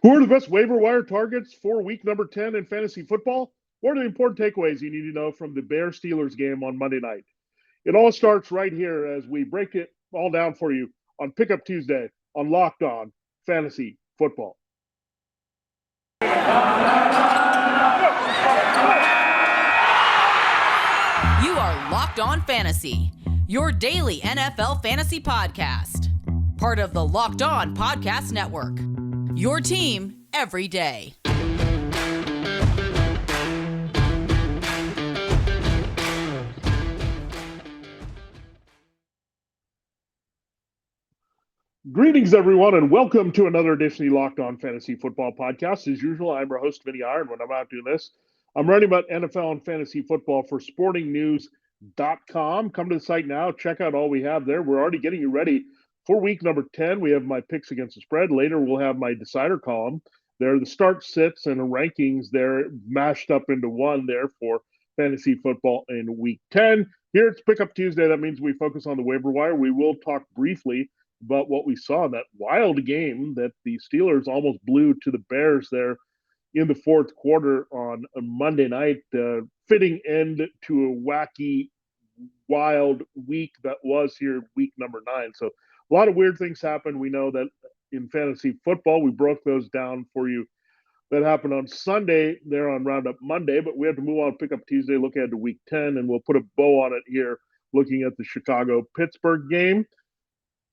Who are the best waiver wire targets for week number 10 in fantasy football? What are the important takeaways you need to know from the Bears Steelers game on Monday night? It all starts right here as we break it all down for you on Pickup Tuesday on Locked On Fantasy Football. You are Locked On Fantasy, your daily NFL fantasy podcast. Part of the Locked On Podcast Network. Your team every day. Greetings, everyone, and welcome to another edition of the Locked On Fantasy Football Podcast. As usual, I'm your host, Vinnie Iyer, and when I'm out doing this, I'm writing about NFL and fantasy football for sportingnews.com. Come to the site now. Check out all we have there. We're already getting you ready for week number 10. We have my picks against the spread. Later, we'll have my decider column. There are the start sits and rankings there mashed up into one there for fantasy football in week 10. Here it's Pickup Tuesday. That means we focus on the waiver wire. We will talk briefly about what we saw in that wild game that the Steelers almost blew to the Bears there in the fourth quarter on a Monday night, fitting end to a wacky, wild week that was here week number 9. So a lot of weird things happened. We know that in fantasy football, we broke those down for you. That happened on Sunday there on Roundup Monday, but we have to move on, pick up Tuesday, look ahead to week 10, and we'll put a bow on it here looking at the Chicago-Pittsburgh game.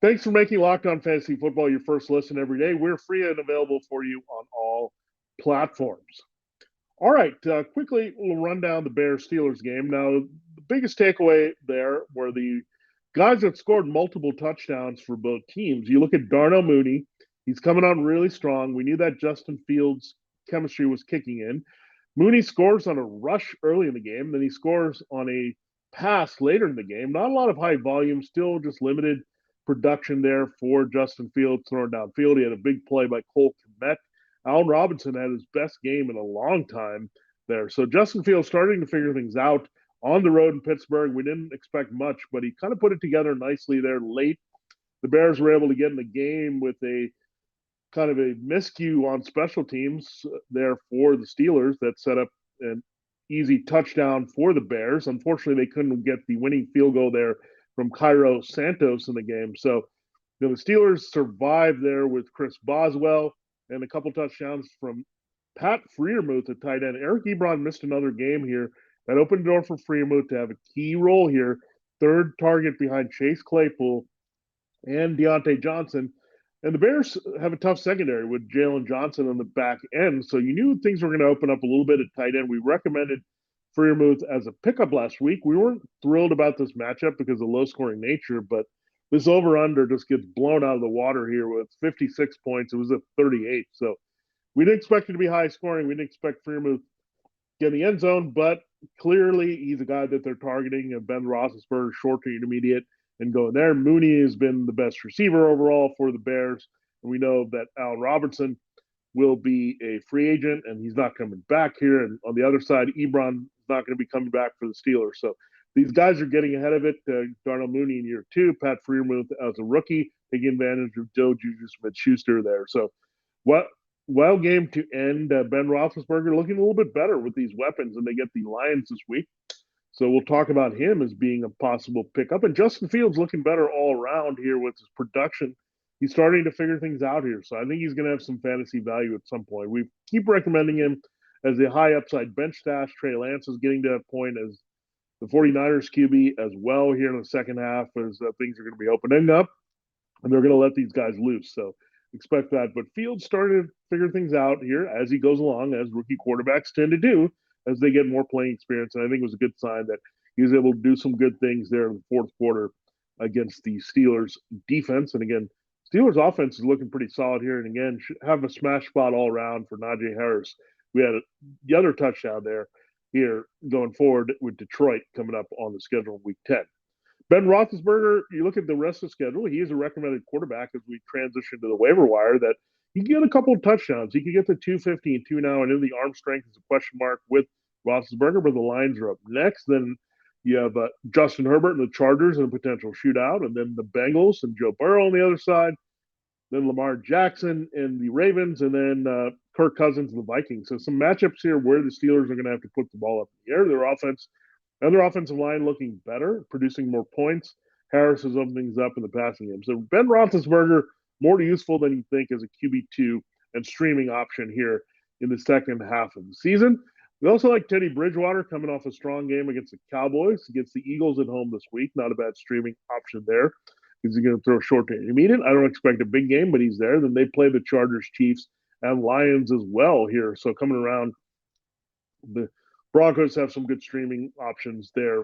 Thanks for making Locked On Fantasy Football your first listen every day. We're free and available for you on all platforms. All right, quickly, we'll run down the Bears-Steelers game. Now, the biggest takeaway there were the guys that scored multiple touchdowns for both teams. You look at Darnell Mooney. He's coming on really strong. We knew that Justin Fields' chemistry was kicking in. Mooney scores on a rush early in the game. Then he scores on a pass later in the game. Not a lot of high volume, still just limited production there for Justin Fields throwing downfield. He had a big play by Cole Kmet. Allen Robinson had his best game in a long time there. So Justin Fields starting to figure things out on the road in Pittsburgh. We didn't expect much, but he kind of put it together nicely there late. The Bears were able to get in the game with a kind of a miscue on special teams there for the Steelers that set up an easy touchdown for the Bears. Unfortunately, they couldn't get the winning field goal there from Cairo Santos in the game. So the Steelers survived there with Chris Boswell and a couple touchdowns from Pat Freiermuth at tight end. Eric Ebron missed another game here. That opened the door for Freiermuth to have a key role here. Third target behind Chase Claypool and Deontay Johnson. And the Bears have a tough secondary with Jalen Johnson on the back end. So you knew things were going to open up a little bit at tight end. We recommended Freiermuth as a pickup last week. We weren't thrilled about this matchup because of the low-scoring nature, but this over-under just gets blown out of the water here with 56 points. It was at 38. So we didn't expect it to be high-scoring. We didn't expect Freiermuth to get in the end zone, but clearly he's a guy that they're targeting, Ben Roethlisberger, short to intermediate, and going there. Mooney has been the best receiver overall for the Bears, and we know that Allen Robinson will be a free agent, and he's not coming back here. And on the other side, Ebron is not going to be coming back for the Steelers. So these guys are getting ahead of it. Darnell Mooney in year 2, Pat Freiermuth as a rookie, taking advantage of Joe Juju Smith-Schuster there. So wild game to end. Ben Roethlisberger looking a little bit better with these weapons, and they get the Lions this week. So we'll talk about him as being a possible pickup. And Justin Fields looking better all around here with his production. He's starting to figure things out here. So I think he's going to have some fantasy value at some point. We keep recommending him as a high upside bench stash. Trey Lance is getting to that point as the 49ers QB as well here in the second half as things are going to be opening up. And they're going to let these guys loose. So expect that. But Fields started to figure things out here as he goes along, as rookie quarterbacks tend to do as they get more playing experience. And I think it was a good sign that he was able to do some good things there in the fourth quarter against the Steelers defense. And again, Steelers offense is looking pretty solid here. And again, should have a smash spot all around for Najee Harris. We had the other touchdown there here going forward with Detroit coming up on the schedule in week 10. Ben Roethlisberger, you look at the rest of the schedule, he is a recommended quarterback as we transition to the waiver wire that he can get a couple of touchdowns. He could get to 250 and 2 now, and in the arm strength is a question mark with Roethlisberger, but the Lions are up next. Then you have Justin Herbert and the Chargers in a potential shootout, and then the Bengals and Joe Burrow on the other side. then Lamar Jackson and the Ravens, and then Kirk Cousins and the Vikings. So some matchups here where the Steelers are going to have to put the ball up in the air. Their offensive line looking better, producing more points. Harris has opened things up in the passing game. So Ben Roethlisberger, more useful than you think as a QB2 and streaming option here in the second half of the season. We also like Teddy Bridgewater coming off a strong game against the Cowboys, against the Eagles at home this week. Not a bad streaming option there. Is he going to throw short to intermediate? I don't expect a big game, but he's there. Then they play the Chargers, Chiefs, and Lions as well here. So coming around, the Broncos have some good streaming options there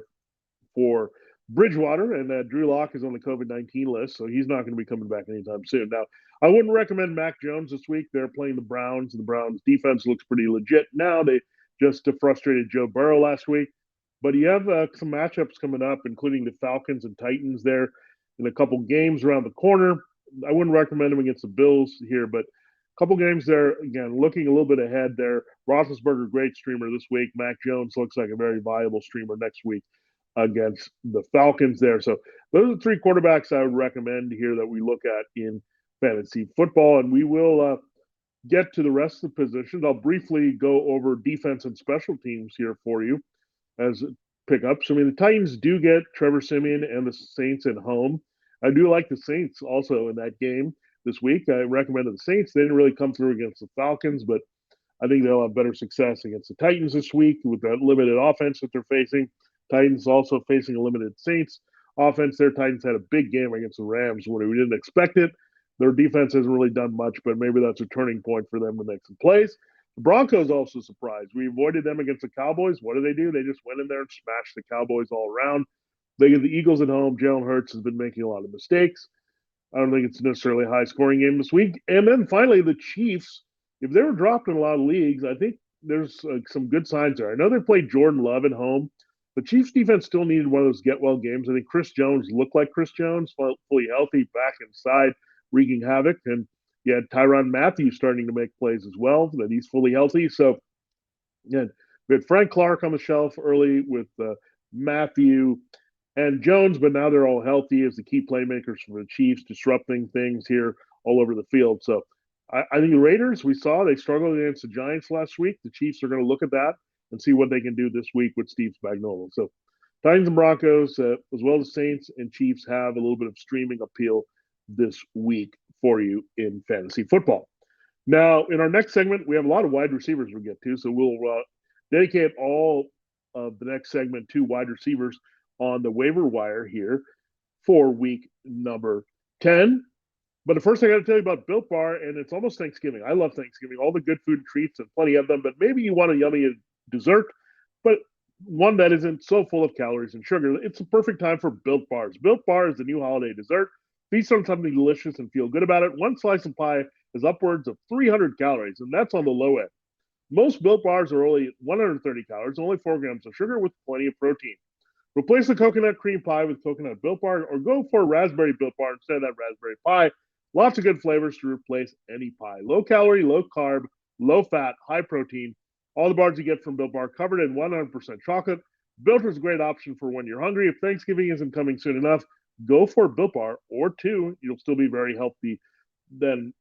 for Bridgewater, and Drew Lock is on the COVID-19 list, so he's not going to be coming back anytime soon. Now, I wouldn't recommend Mac Jones this week. They're playing the Browns, and the Browns' defense looks pretty legit now. They just frustrated Joe Burrow last week. But you have some matchups coming up, including the Falcons and Titans there in a couple games around the corner. I wouldn't recommend them against the Bills here, but a couple games there, again, looking a little bit ahead there. Roethlisberger, great streamer this week. Mac Jones looks like a very viable streamer next week against the Falcons there. So those are the three quarterbacks I would recommend here that we look at in fantasy football. And we will get to the rest of the positions. I'll briefly go over defense and special teams here for you as pickups. I mean, the Titans do get Trevor Siemian and the Saints at home. I do like the Saints also in that game this week. I recommended the Saints. They didn't really come through against the Falcons, but I think they'll have better success against the Titans this week with that limited offense that they're facing. Titans also facing a limited Saints offense. Their Titans had a big game against the Rams when we didn't expect it. Their defense hasn't really done much, but maybe that's a turning point for them to make some plays. The Broncos also surprised. We avoided them against the Cowboys. What do? They just went in there and smashed the Cowboys all around. They get the Eagles at home. Jalen Hurts has been making a lot of mistakes. I don't think it's necessarily a high-scoring game this week. And then finally, the Chiefs, if they were dropped in a lot of leagues, I think there's some good signs there. I know they played Jordan Love at home. The Chiefs defense still needed one of those get-well games. I think Chris Jones looked like Chris Jones, fully healthy, back inside, wreaking havoc. And you had Tyrann Mathieu starting to make plays as well, that he's fully healthy. So, yeah, we had Frank Clark on the shelf early with Mathieu and Jones, but now they're all healthy as the key playmakers for the Chiefs, disrupting things here all over the field. So I think the Raiders, we saw they struggled against the Giants last week. The Chiefs are going to look at that and see what they can do this week with Steve Spagnuolo. So Titans and Broncos, as well as Saints and Chiefs, have a little bit of streaming appeal this week for you in fantasy football. Now, in our next segment, we have a lot of wide receivers we'll get to, so we'll dedicate all of the next segment to wide receivers on the waiver wire here for week number 10. But the first thing I got to tell you about Built Bar, and it's almost Thanksgiving. I love Thanksgiving, all the good food and treats and plenty of them, but maybe you want a yummy dessert, but one that isn't so full of calories and sugar. It's the perfect time for Built Bars. Built Bar is the new holiday dessert. Feast on something delicious and feel good about it. One slice of pie is upwards of 300 calories, and that's on the low end. Most Built Bars are only 130 calories, only 4 grams of sugar with plenty of protein. Replace the coconut cream pie with coconut Built Bar, or go for a raspberry Built Bar instead of that raspberry pie. Lots of good flavors to replace any pie. Low calorie, low carb, low fat, high protein. All the bars you get from Built Bar covered in 100% chocolate. Built is a great option for when you're hungry. If Thanksgiving isn't coming soon enough, go for a Built Bar or 2. You'll still be very healthy then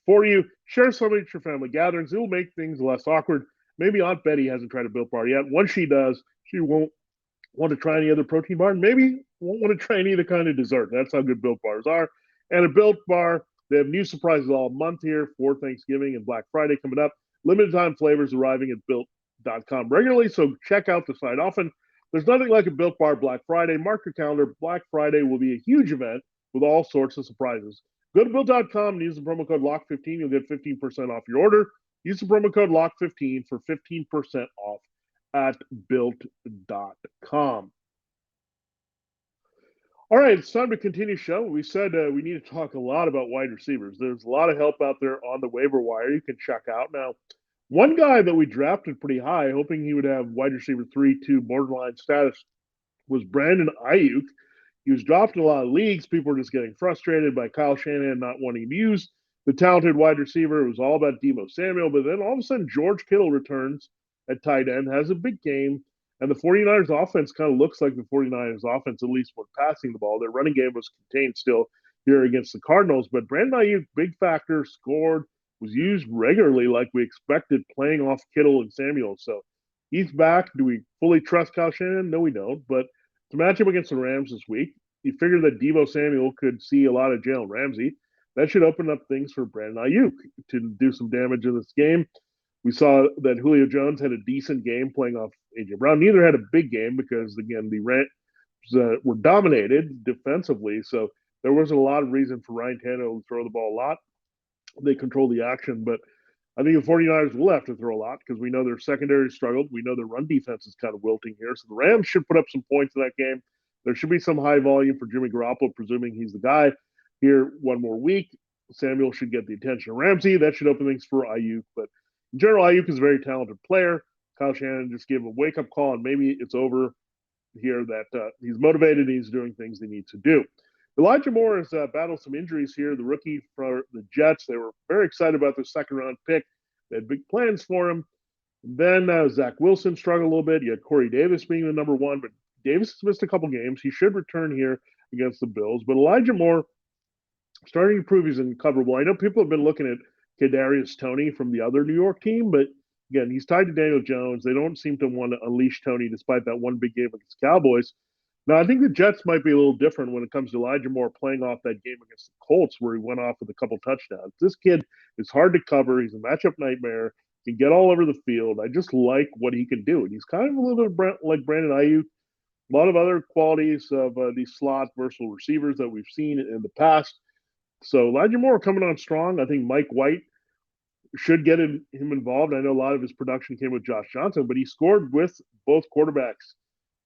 for you. Share some at your family gatherings. It will make things less awkward. Maybe Aunt Betty hasn't tried a Built Bar yet. Once she does, she won't want to try any other protein bar. Maybe won't want to try any other kind of dessert. That's how good Built Bars are. And a Built Bar, they have new surprises all month here for Thanksgiving and Black Friday coming up. Limited time flavors arriving at Built.com regularly, so check out the site often. There's nothing like a Built Bar Black Friday. Mark your calendar. Black Friday will be a huge event with all sorts of surprises. Go to Built.com and use the promo code LOCK15. You'll get 15% off your order. Use the promo code LOCK15 for 15% off at Built.com. All right, it's time to continue the show. We said we need to talk a lot about wide receivers. There's a lot of help out there on the waiver wire you can check out. Now, one guy that we drafted pretty high, hoping he would have wide receiver 3-2 borderline status, was Brandon Aiyuk. He was dropped in a lot of leagues. People were just getting frustrated by Kyle Shanahan not wanting to use the talented wide receiver. It was all about Deebo Samuel. But then all of a sudden, George Kittle returns at tight end, has a big game. And the 49ers offense kind of looks like the 49ers offense, at least when passing the ball. Their running game was contained still. here against the Cardinals. But Brandon Aiyuk, big factor, scored, was used regularly like we expected, playing off Kittle and Samuel. So he's back. Do we fully trust Kyle Shanahan? No, we don't. But to match up against the Rams this week, you figure that Deebo Samuel could see a lot of Jalen Ramsey. That should open up things for Brandon Aiyuk to do some damage in this game. We saw that Julio Jones had a decent game playing off A.J. Brown. Neither had a big game because, again, the Rams were dominated defensively. So there wasn't a lot of reason for Ryan Tannehill to throw the ball a lot. They control the action, but I think the 49ers will have to throw a lot because we know their secondary struggled. We know their run defense is kind of wilting here. So the Rams should put up some points in that game. There should be some high volume for Jimmy Garoppolo, presuming he's the guy here one more week. Samuel should get the attention of Ramsey. That should open things for Ayuk. But in general, Ayuk is a very talented player. Kyle Shanahan just gave him a wake-up call, and maybe it's over here that he's motivated and he's doing things he needs to do. Elijah Moore has battled some injuries here. The rookie for the Jets, they were very excited about their second-round pick. They had big plans for him. And then Zach Wilson struggled a little bit. You had Corey Davis being the number one, but Davis has missed a couple games. He should return here against the Bills. But Elijah Moore starting to prove he's uncoverable. I know people have been looking at Kadarius Toney from the other New York team, but again, he's tied to Daniel Jones. They don't seem to want to unleash Toney despite that one big game against the Cowboys. Now, I think the Jets might be a little different when it comes to Elijah Moore playing off that game against the Colts where he went off with a couple touchdowns. This kid is hard to cover. He's a matchup nightmare. He can get all over the field. I just like what he can do. And he's kind of a little bit like Brandon Aiyuk. A lot of other qualities of these slot versatile receivers that we've seen in the past. So Elijah Moore coming on strong. I think Mike White should get him involved. I know a lot of his production came with Josh Johnson, but he scored with both quarterbacks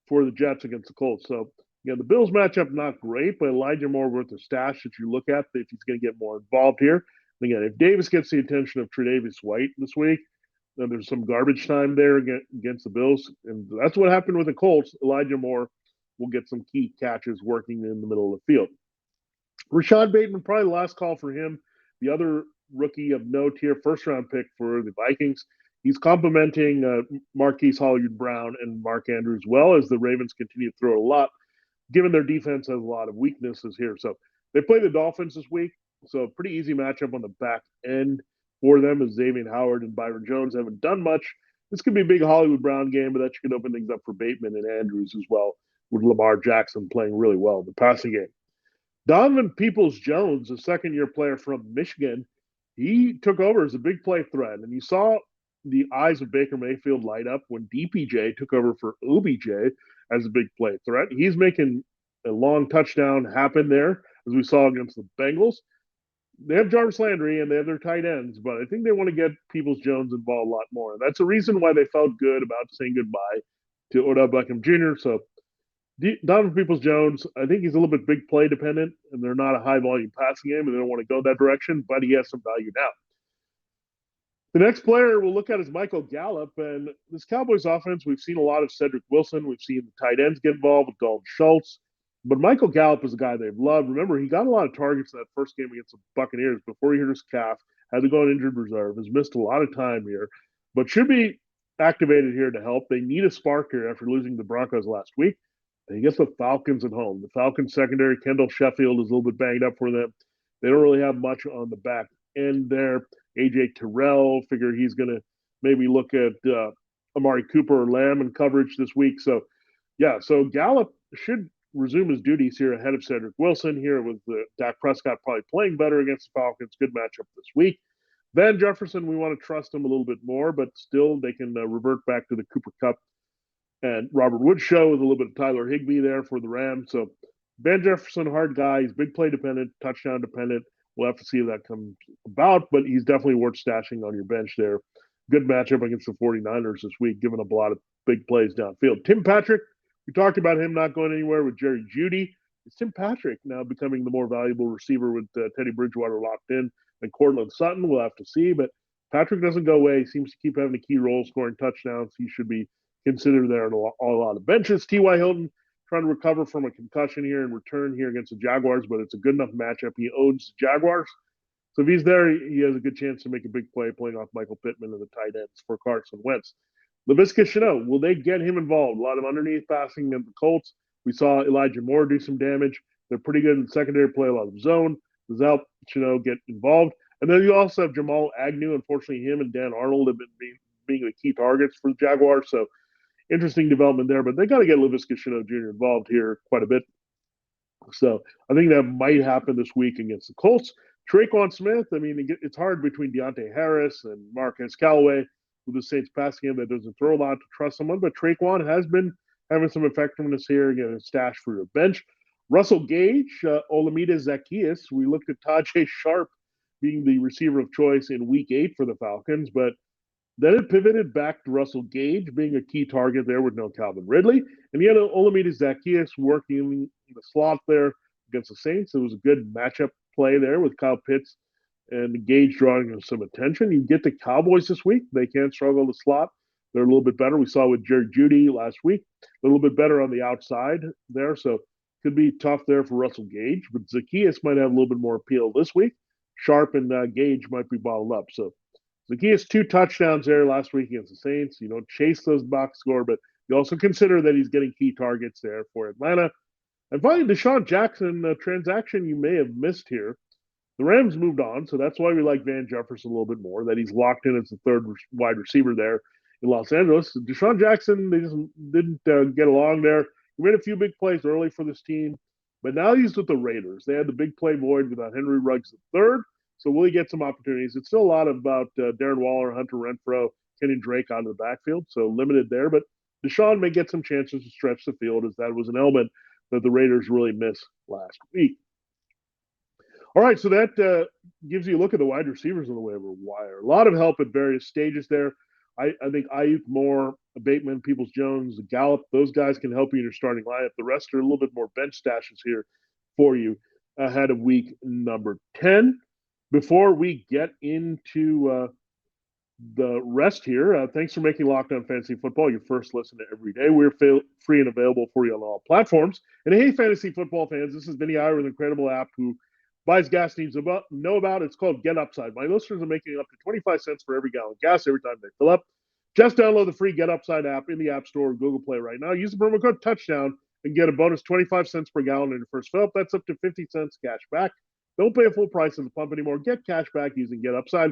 for the Jets against the Colts. So, the Bills matchup, not great, but Elijah Moore worth a stash that you look at if he's going to get more involved here. And again, if Davis gets the attention of Tre'Davious White this week, then there's some garbage time there against the Bills. And that's what happened with the Colts. Elijah Moore will get some key catches working in the middle of the field. Rashad Bateman, probably the last call for him. The other rookie of note here, first-round pick for the Vikings. He's complimenting Marquise Hollywood-Brown and Mark Andrews well as the Ravens continue to throw a lot, given their defense has a lot of weaknesses here. So they play the Dolphins this week, so pretty easy matchup on the back end for them as Xavier Howard and Byron Jones haven't done much. This could be a big Hollywood-Brown game, but that should open things up for Bateman and Andrews as well, with Lamar Jackson playing really well in the passing game. Donovan Peoples-Jones, a second-year player from Michigan, he took over as a big play threat, and you saw the eyes of Baker Mayfield light up when DPJ took over for OBJ as a big play threat. He's making a long touchdown happen there, as we saw against the Bengals. They have Jarvis Landry and they have their tight ends, but I think they want to get Peoples-Jones involved a lot more. And that's the reason why they felt good about saying goodbye to Odell Beckham Jr. So Donovan Peoples-Jones, I think he's a little bit big play dependent, and they're not a high volume passing game, and they don't want to go that direction, but he has some value now. The next player we'll look at is Michael Gallup, and this Cowboys offense, we've seen a lot of Cedric Wilson. We've seen the tight ends get involved with Dalton Schultz, but Michael Gallup is a guy they've loved. Remember, he got a lot of targets in that first game against the Buccaneers before he hurt his calf, had to go on injured reserve, has missed a lot of time here, but should be activated here to help. They need a spark here after losing the Broncos last week. And he gets the Falcons at home. The Falcons secondary, Kendall Sheffield, is a little bit banged up for them. They don't really have much on the back end there. A.J. Terrell, figure he's going to maybe look at Amari Cooper or Lamb in coverage this week. So, so Gallup should resume his duties here ahead of Cedric Wilson here with Dak Prescott probably playing better against the Falcons. Good matchup this week. Van Jefferson, we want to trust him a little bit more, but still they can revert back to the Cooper Kupp and Robert Woods show with a little bit of Tyler Higbee there for the Rams. So Van Jefferson, hard guy. He's big play dependent, touchdown dependent. We'll have to see if that comes about, but he's definitely worth stashing on your bench there. Good matchup against the 49ers this week, giving up a lot of big plays downfield. Tim Patrick, we talked about him not going anywhere with Jerry Jeudy. It's Tim Patrick now becoming the more valuable receiver with Teddy Bridgewater locked in and Cortland Sutton. We'll have to see, but Patrick doesn't go away. He seems to keep having a key role scoring touchdowns. He should be considered there on a lot of benches. T.Y. Hilton trying to recover from a concussion here and return here against the Jaguars, but it's a good enough matchup. He owns the Jaguars. So if he's there, he has a good chance to make a big play playing off Michael Pittman and the tight ends for Carson Wentz. Laviska Shenault, will they get him involved? A lot of underneath passing of the Colts. We saw Elijah Moore do some damage. They're pretty good in secondary play, a lot of zone. Does help get involved. And then you also have Jamal Agnew. Unfortunately, him and Dan Arnold have been being the key targets for the Jaguars. So interesting development there. But they got to get Laviska Shenault Jr. involved here quite a bit. So I think that might happen this week against the Colts. Traquan Smith, I mean, it's hard between Deontay Harris and Marquez Callaway with the Saints passing game that doesn't throw a lot to trust someone. But Traquan has been having some effectiveness here, getting a stash for your bench. Russell Gage, Olamide Zaccheaus. We looked at Tajay Sharp being the receiver of choice in week 8 for the Falcons, but then it pivoted back to Russell Gage being a key target there with no Calvin Ridley. And you had Olamide Zaccheaus working in the slot there against the Saints. It was a good matchup play there with Kyle Pitts and Gage drawing some attention. You get the Cowboys this week. They can't struggle the slot. They're a little bit better. We saw with Jerry Jeudy last week, a little bit better on the outside there. So could be tough there for Russell Gage. But Zaccheaus might have a little bit more appeal this week. Sharp and Gage might be bottled up. So Zaccheaus 2 touchdowns there last week against the Saints. You don't chase those box score, but you also consider that he's getting key targets there for Atlanta. And finally, Deshawn Jackson, a transaction you may have missed here. The Rams moved on, so that's why we like Van Jefferson a little bit more, that he's locked in as the third wide receiver there in Los Angeles. Deshawn Jackson, they just didn't get along there. He made a few big plays early for this team, but now he's with the Raiders. They had the big play void without Henry Ruggs III, so will he get some opportunities? It's still a lot about Darren Waller, Hunter Renfrow, Kenny Drake out of the backfield, so limited there. But Deshaun may get some chances to stretch the field, as that was an element that the Raiders really missed last week. All right, so that gives you a look at the wide receivers on the waiver wire. A lot of help at various stages there. I think Ayuk, Moore, Bateman, Peoples-Jones, Gallup, those guys can help you in your starting lineup. The rest are a little bit more bench stashes here for you ahead of week number 10. Before we get into the rest here, thanks for making Locked On Fantasy Football your first listen to every day. We're free and available for you on all platforms. And hey, fantasy football fans, this is Vinnie Iyer with an incredible app who buys gas needs know about. It's called Get Upside. My listeners are making up to 25 cents for every gallon of gas every time they fill up. Just download the free Get Upside app in the App Store or Google Play right now. Use the promo code Touchdown and get a bonus 25 cents per gallon in your first fill up. That's up to 50 cents cash back. Don't pay a full price at the pump anymore. Get cash back using Get Upside.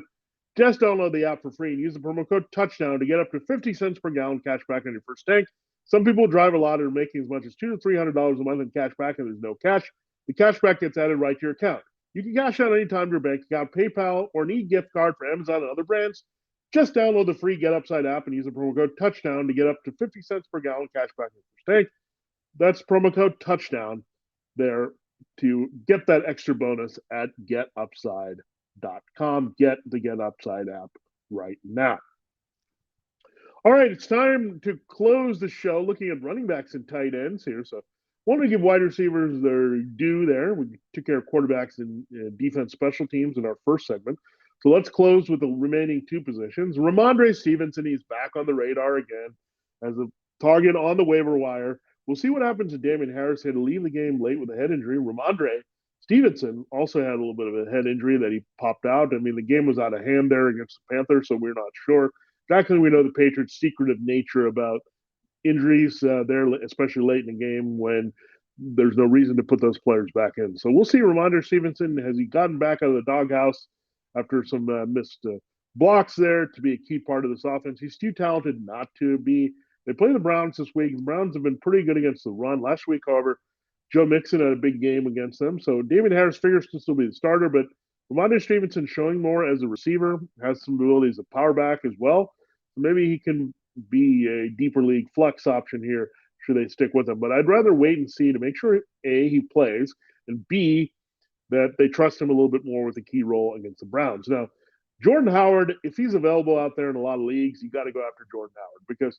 Just download the app for free and use the promo code Touchdown to get up to 50 cents per gallon cash back on your first tank. Some people drive a lot and are making as much as $200 to $300 a month in cash back, and there's no cash. The cash back gets added right to your account. You can cash out anytime your bank account, PayPal, or need gift card for Amazon and other brands. Just download the free Get Upside app and use the promo code Touchdown to get up to 50 cents per gallon cash back in your tank. That's promo code Touchdown there to get that extra bonus at getupside.com. Get the Get Upside app right now. All right, it's time to close the show looking at running backs and tight ends here. So I want to give wide receivers their due there. We took care of quarterbacks and defense special teams in our first segment. So let's close with the remaining 2 positions. Ramondre Stevenson, he's back on the radar again as a target on the waiver wire. We'll see what happens to Damien Harris. He had to leave the game late with a head injury. Ramondre Stevenson also had a little bit of a head injury that he popped out. I mean, the game was out of hand there against the Panthers, so we're not sure. Exactly, we know the Patriots' secretive nature about injuries there, especially late in the game when there's no reason to put those players back in. So we'll see Ramondre Stevenson. Has he gotten back out of the doghouse after some missed blocks there to be a key part of this offense? He's too talented not to be. They play the Browns this week. The Browns have been pretty good against the run. Last week, however, Joe Mixon had a big game against them. So Damien Harris figures to still be the starter, but Ramondre Stevenson showing more as a receiver, has some ability as a power back as well. So maybe he can be a deeper league flex option here should they stick with him. But I'd rather wait and see to make sure, A, he plays, and B, that they trust him a little bit more with a key role against the Browns. Now, Jordan Howard, if he's available out there in a lot of leagues, you got to go after Jordan Howard because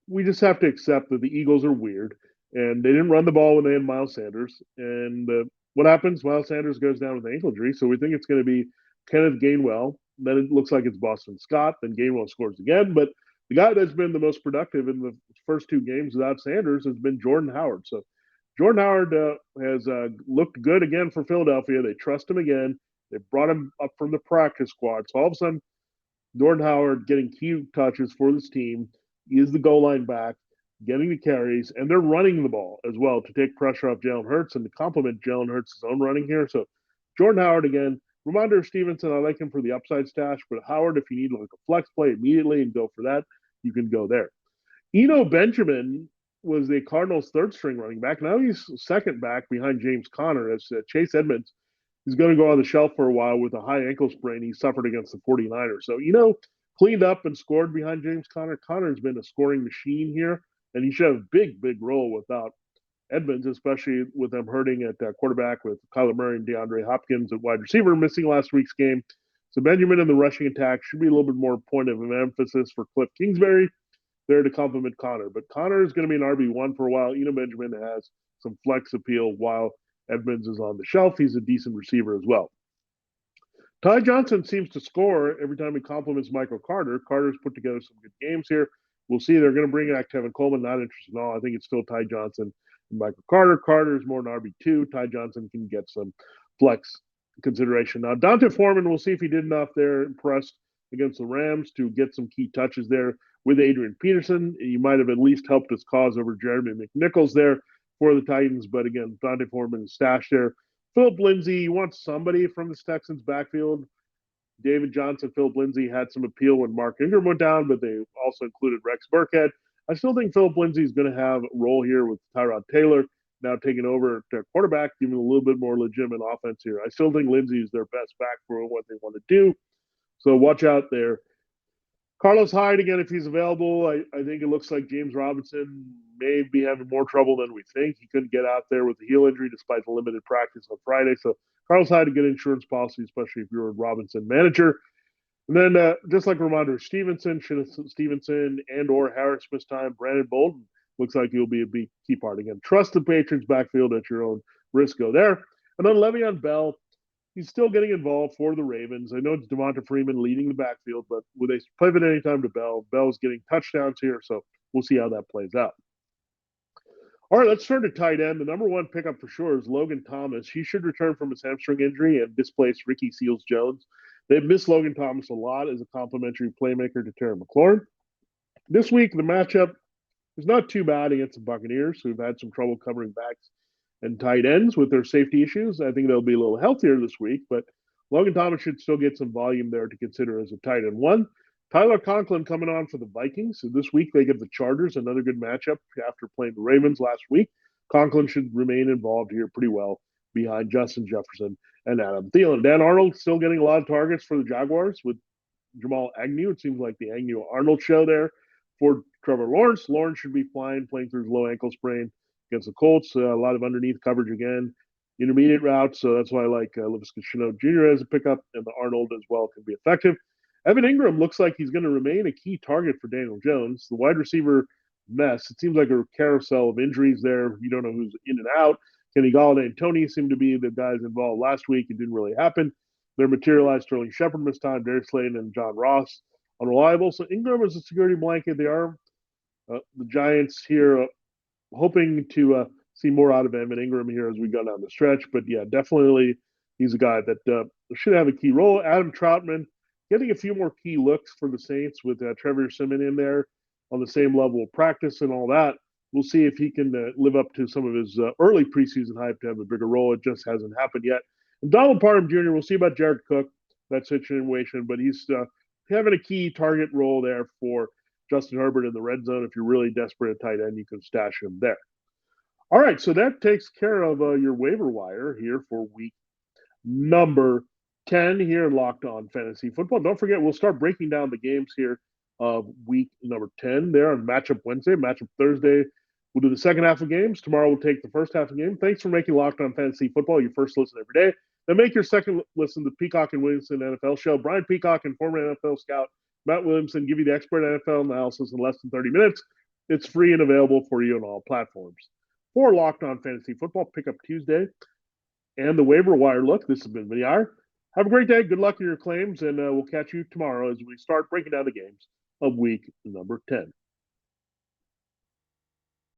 we just have to accept that the Eagles are weird, and they didn't run the ball when they had Miles Sanders. And what happens? Miles Sanders goes down with an ankle injury, so we think it's going to be Kenneth Gainwell. Then it looks like it's Boston Scott. Then Gainwell scores again. But the guy that's been the most productive in the first 2 games without Sanders has been Jordan Howard. So Jordan Howard has looked good again for Philadelphia. They trust him again. They brought him up from the practice squad. So all of a sudden, Jordan Howard getting key touches for this team. He is the goal line back. getting the carries, and they're running the ball as well to take pressure off Jalen Hurts and to complement Jalen Hurts' own running here. So Jordan Howard again. Ramondre Stevenson, I like him for the upside stash, but Howard, if you need like a flex play immediately and go for that, you can go there. Eno Benjamin was the Cardinals' third string running back. Now he's second back behind James Conner as Chase Edmonds is going to go on the shelf for a while with a high ankle sprain he suffered against the 49ers. So, cleaned up and scored behind James Conner. Conner's been a scoring machine here, and he should have a big, big role without Edmonds, especially with them hurting at quarterback with Kyler Murray and DeAndre Hopkins at wide receiver missing last week's game. So Benjamin in the rushing attack should be a little bit more point of emphasis for Cliff Kingsbury there to complement Conner. But Conner is going to be an RB1 for a while. Benjamin has some flex appeal while Edmonds is on the shelf. He's a decent receiver as well. Ty Johnson seems to score every time he compliments Michael Carter. Carter's put together some good games here. We'll see. They're going to bring back Tevin Coleman. Not interested at all. I think it's still Ty Johnson and Michael Carter. Carter is more an RB2. Ty Johnson can get some flex consideration. Now, Dante Foreman, we'll see if he did enough there, impressed against the Rams to get some key touches there with Adrian Peterson. He might have at least helped his cause over Jeremy McNichols there for the Titans. But again, Dante Foreman is stashed there. Philip Lindsay, you want somebody from the Texans backfield. David Johnson, Philip Lindsay had some appeal when Mark Ingram went down, but they also included Rex Burkhead. I still think Philip Lindsay is going to have a role here with Tyrod Taylor now taking over to quarterback, giving a little bit more legitimate offense here. I still think Lindsay is their best back for what they want to do. So watch out there. Carlos Hyde, again, if he's available, I think it looks like James Robinson may be having more trouble than we think. He couldn't get out there with the heel injury despite the limited practice on Friday. So Carlos Hyde, a good insurance policy, especially if you're a Robinson manager. And then just like Ramondre Stevenson and or Harris missed time, Brandon Bolden looks like he'll be a big key part. Again, trust the Patriots backfield at your own risk. Go there. And then Le'Veon Bell, he's still getting involved for the Ravens. I know it's Devonta Freeman leading the backfield, but would they pivot anytime to Bell? Bell's getting touchdowns here, so we'll see how that plays out. All right, let's turn to tight end. The number one pickup for sure is Logan Thomas. He should return from his hamstring injury and displace Ricky Seals-Jones. They've missed Logan Thomas a lot as a complimentary playmaker to Terry McLaurin. This week, the matchup is not too bad against the Buccaneers, who've had some trouble covering backs and tight ends with their safety issues. I think they'll be a little healthier this week, but Logan Thomas should still get some volume there to consider as a tight end one. Tyler Conklin coming on for the Vikings. So this week they get the Chargers, another good matchup after playing the Ravens last week. Conklin should remain involved here pretty well behind Justin Jefferson and Adam Thielen. Dan Arnold still getting a lot of targets for the Jaguars with Jamal Agnew. It seems like the Agnew-Arnold show there for Trevor Lawrence. Lawrence should be fine playing through his low ankle sprain against the Colts. A lot of underneath coverage again. Intermediate routes, so that's why I like Laviska Shenault Jr. as a pickup, and the Arnold as well can be effective. Evan Ingram looks like he's going to remain a key target for Daniel Jones. The wide receiver mess, it seems like a carousel of injuries there. You don't know who's in and out. Kenny Golladay and Tony seem to be the guys involved last week. It didn't really happen. They're materialized. Sterling Shepard missed time. Darius Slayton and John Ross unreliable. So Ingram is a security blanket. They are the Giants here hoping to see more out of Evan Ingram here as we go down the stretch. But yeah, definitely he's a guy that should have a key role. Adam Troutman getting a few more key looks for the Saints with Trevor Siemian in there on the same level of practice and all that. We'll see if he can live up to some of his early preseason hype to have a bigger role. It just hasn't happened yet. And Donald Parham Jr., we'll see about Jared Cook, that situation, but he's having a key target role there for Justin Herbert in the red zone. If you're really desperate at tight end, you can stash him there. All right, so that takes care of your waiver wire here for week number 10 here in Locked On Fantasy Football. Don't forget, we'll start breaking down the games here of week number 10 there on Matchup Wednesday, Matchup Thursday. We'll do the second half of games. Tomorrow we'll take the first half of the game. Thanks for making Locked On Fantasy Football your first listen every day. Then make your second listen to Peacock and Williamson NFL Show. Brian Peacock and former NFL scout Matt Williamson give you the expert NFL analysis in less than 30 minutes. It's free and available for you on all platforms. For Locked On Fantasy Football, pick up Tuesday and the waiver wire look. This has been Vinnie Iyer. Have a great day. Good luck in your claims, and we'll catch you tomorrow as we start breaking down the games of week number 10.